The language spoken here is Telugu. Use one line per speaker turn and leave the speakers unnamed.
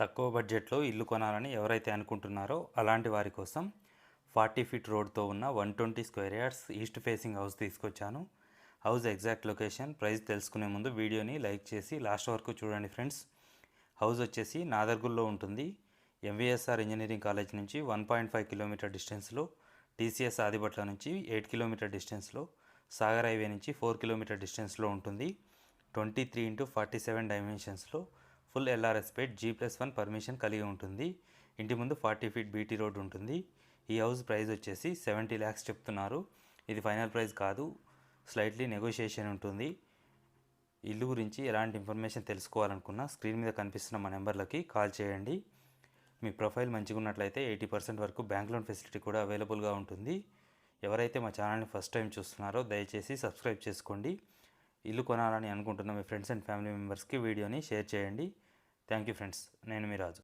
తక్కువ బడ్జెట్లో ఇల్లు కొనాలని ఎవరైతే అనుకుంటున్నారో అలాంటి వారి కోసం 40 ఫీట్ రోడ్తో ఉన్న 120 square yards east facing house తీసుకొచ్చాను. హౌస్ ఎగ్జాక్ట్ లొకేషన్, ప్రైస్ తెలుసుకునే ముందు వీడియోని లైక్ చేసి లాస్ట్ వరకు చూడండి ఫ్రెండ్స్. హౌస్ వచ్చేసి నాదర్గుల్లో ఉంటుంది. ఎంవీఎస్ఆర్ ఇంజనీరింగ్ కాలేజ్ నుంచి 1.5 కిలోమీటర్ డిస్టెన్స్లో, టీసీఎస్ ఆదిబట్ల నుంచి 8 కిలోమీటర్ డిస్టెన్స్లో, సాగర్ హైవే నుంచి 4 కిలోమీటర్ డిస్టెన్స్లో ఉంటుంది. 23x47 డైమెన్షన్స్లో, ఫుల్ ఎల్ఆర్ఎస్ పేట్ G+1 పర్మిషన్ కలిగి ఉంటుంది. ఇంటి ముందు 40 ఫీట్ బీటీ రోడ్ ఉంటుంది. ఈ హౌస్ ప్రైస్ వచ్చేసి 70 lakhs చెప్తున్నారు. ఇది ఫైనల్ ప్రైస్ కాదు, స్లైట్లీ నెగోషియేషన్ ఉంటుంది. ఇల్లు గురించి ఎలాంటి ఇన్ఫర్మేషన్ తెలుసుకోవాలనుకున్నా స్క్రీన్ మీద కనిపిస్తున్న మా నెంబర్లకి కాల్ చేయండి. మీ ప్రొఫైల్ మంచిగా ఉన్నట్లయితే 80% వరకు బ్యాంక్ లోన్ ఫెసిలిటీ కూడా అవైలబుల్గా ఉంటుంది. ఎవరైతే మా ఛానల్ని ఫస్ట్ టైం చూస్తున్నారో దయచేసి సబ్స్క్రైబ్ చేసుకోండి. ఇల్లు కొనాలని అనుకుంటున్న మీ ఫ్రెండ్స్ అండ్ ఫ్యామిలీ మెంబర్స్కి వీడియోని షేర్ చేయండి. Thank you friends. నేను మీ రాజు.